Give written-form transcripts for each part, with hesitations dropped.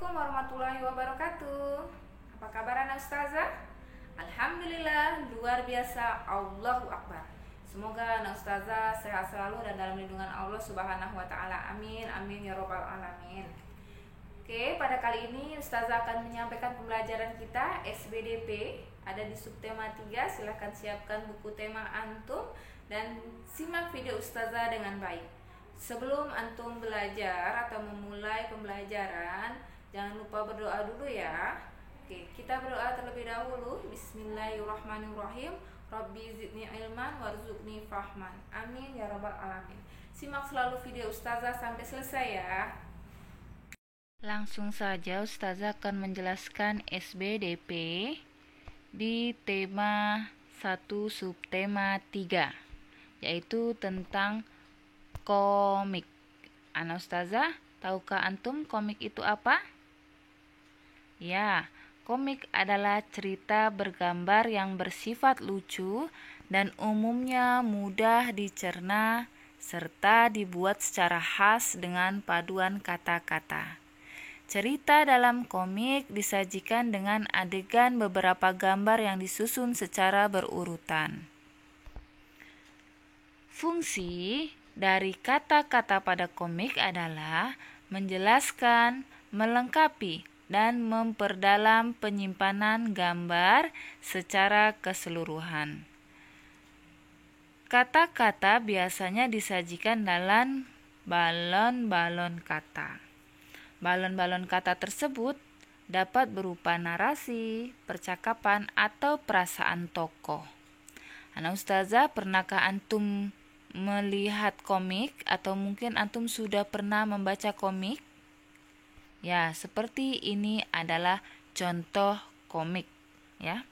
Assalamualaikum warahmatullahi wabarakatuh. Apa kabar anak ustazah? Alhamdulillah, luar biasa, Allahu Akbar. Semoga anak ustazah sehat selalu dan dalam lindungan Allah subhanahu wa ta'ala. Amin, amin ya robbal alamin. Oke, pada kali ini ustazah akan menyampaikan pembelajaran kita SBDP. Ada di subtema 3, silahkan siapkan buku tema antum dan simak video ustazah dengan baik. Sebelum antum belajar atau memulai pembelajaran, jangan lupa berdoa dulu ya. Oke, kita berdoa terlebih dahulu. Bismillahirrahmanirrahim. Rabbi zidni ilman warzuqni fahman. Amin ya rabbal alamin. Simak selalu video ustazah sampai selesai ya. Langsung saja ustazah akan menjelaskan SBDP di tema 1 subtema 3, yaitu tentang komik. Ana ustazah, tahukah antum komik itu apa? Ya, komik adalah cerita bergambar yang bersifat lucu dan umumnya mudah dicerna serta dibuat secara khas dengan paduan kata-kata. Cerita dalam komik disajikan dengan adegan beberapa gambar yang disusun secara berurutan. Fungsi dari kata-kata pada komik adalah menjelaskan, melengkapi, dan memperdalam penyimpanan gambar secara keseluruhan. Kata-kata biasanya disajikan dalam balon-balon kata. Balon-balon kata tersebut dapat berupa narasi, percakapan, atau perasaan tokoh. Ana ustazah, pernahkah antum melihat komik atau mungkin antum sudah pernah membaca komik? Ya, seperti ini adalah contoh komik ya.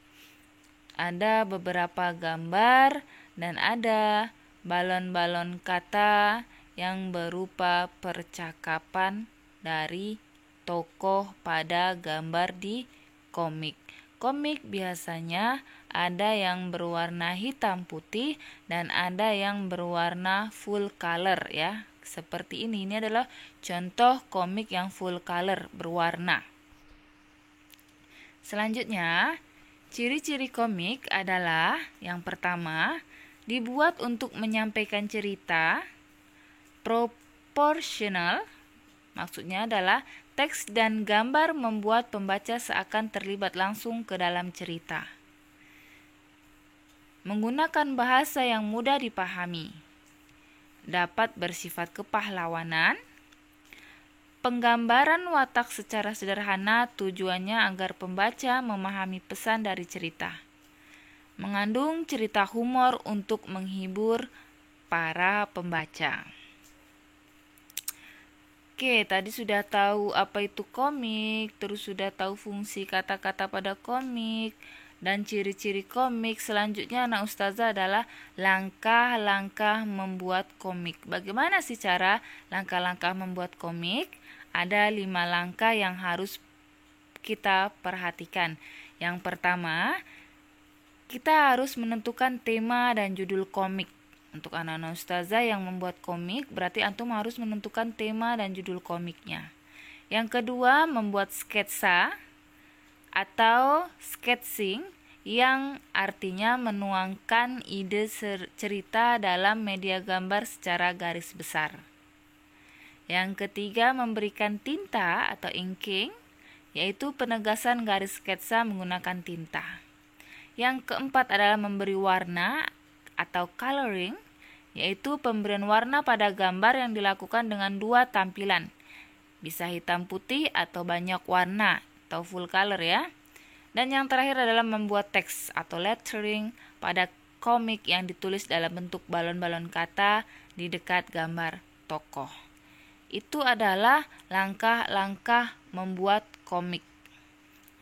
Ada beberapa gambar dan ada balon-balon kata yang berupa percakapan dari tokoh pada gambar di komik. Komik biasanya ada yang berwarna hitam putih dan ada yang berwarna full color ya. Seperti ini adalah contoh komik yang full color berwarna. Selanjutnya, ciri-ciri komik adalah yang pertama, dibuat untuk menyampaikan cerita, proporsional. Maksudnya adalah teks dan gambar membuat pembaca seakan terlibat langsung ke dalam cerita. Menggunakan bahasa yang mudah dipahami. Dapat bersifat kepahlawanan. Penggambaran watak secara sederhana tujuannya agar pembaca memahami pesan dari cerita. Mengandung cerita humor untuk menghibur para pembaca. Oke, tadi sudah tahu apa itu komik, terus sudah tahu fungsi kata-kata pada komik, dan ciri-ciri komik. Selanjutnya anak ustazah adalah langkah-langkah membuat komik. Bagaimana sih cara langkah-langkah membuat komik? Ada 5 langkah yang harus kita perhatikan. Yang pertama, kita harus menentukan tema dan judul komik. Untuk anak-anak ustazah yang membuat komik, berarti antum harus menentukan tema dan judul komiknya. Yang kedua, membuat sketsa atau sketching, yang artinya menuangkan ide cerita dalam media gambar secara garis besar. Yang ketiga, memberikan tinta atau inking, yaitu penegasan garis sketsa menggunakan tinta. Yang keempat adalah memberi warna atau coloring, yaitu pemberian warna pada gambar yang dilakukan dengan 2 tampilan, bisa hitam putih atau banyak warna atau full color ya. Dan yang terakhir adalah membuat teks atau lettering pada komik yang ditulis dalam bentuk balon-balon kata di dekat gambar tokoh. Itu adalah langkah-langkah membuat komik.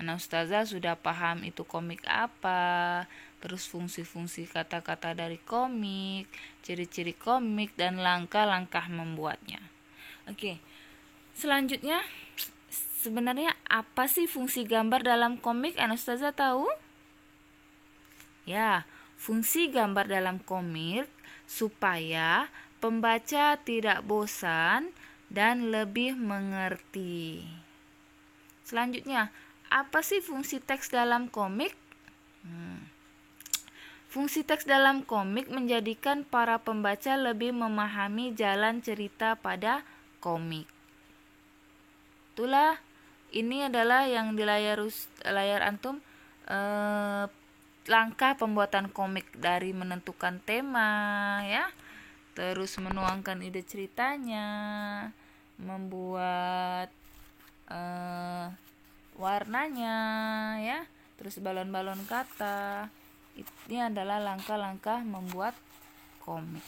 Nah, ustazah sudah paham itu komik apa, terus fungsi-fungsi kata-kata dari komik, ciri-ciri komik, dan langkah-langkah membuatnya. Oke, selanjutnya sebenarnya apa sih fungsi gambar dalam komik? Ustazah tahu? Ya, fungsi gambar dalam komik supaya pembaca tidak bosan dan lebih mengerti. Selanjutnya, apa sih fungsi teks dalam komik? Fungsi teks dalam komik menjadikan para pembaca lebih memahami jalan cerita pada komik. Itulah, ini adalah yang di layar antum, langkah pembuatan komik, dari menentukan tema ya, terus menuangkan ide ceritanya, membuat warnanya ya, terus balon-balon kata. Ini adalah langkah-langkah membuat komik.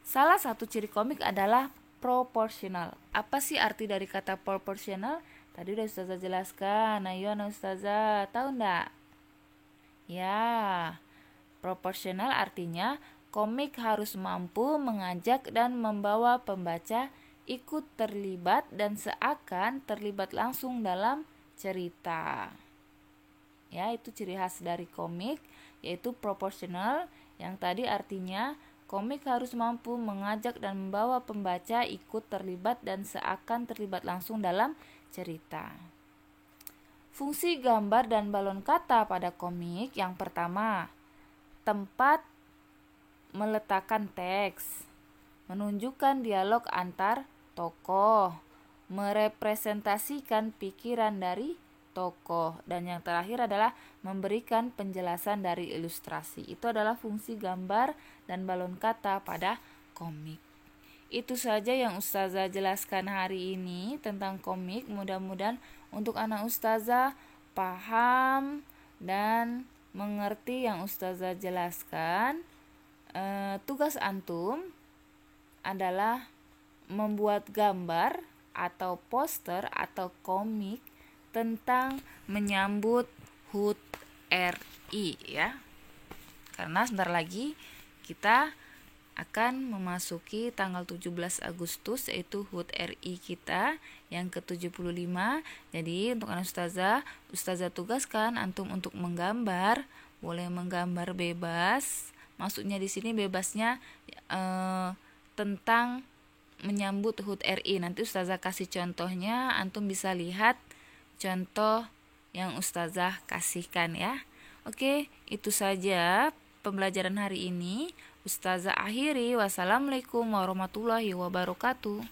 Salah satu ciri komik adalah proporsional. Apa sih arti dari kata proporsional? Tadi udah Ustazah jelaskan. Ayo Ustazah, tahu enggak? Ya, proporsional artinya komik harus mampu mengajak dan membawa pembaca ikut terlibat dan seakan terlibat langsung dalam cerita. Ya, itu ciri khas dari komik, yaitu proporsional, yang tadi artinya komik harus mampu mengajak dan membawa pembaca ikut terlibat dan seakan terlibat langsung dalam cerita. Fungsi gambar dan balon kata pada komik: yang pertama, tempat meletakkan teks, menunjukkan dialog antar tokoh, merepresentasikan pikiran dari tokoh, dan yang terakhir adalah memberikan penjelasan dari ilustrasi. Itu adalah fungsi gambar dan balon kata pada komik. Itu saja yang Ustazah jelaskan hari ini tentang komik. Mudah-mudahan untuk anak Ustazah paham dan mengerti yang Ustazah jelaskan. Tugas antum adalah membuat gambar atau poster atau komik tentang menyambut HUT RI ya. Karena sebentar lagi kita akan memasuki tanggal 17 Agustus, yaitu HUT RI kita yang ke-75. Jadi untuk anak Ustazah tugaskan antum untuk menggambar, boleh menggambar bebas. Maksudnya di sini bebasnya tentang menyambut HUT RI. Nanti Ustazah kasih contohnya, antum bisa lihat contoh yang Ustazah kasihkan ya. Oke, itu saja pembelajaran hari ini. Ustazah akhiri. Wassalamualaikum warahmatullahi wabarakatuh.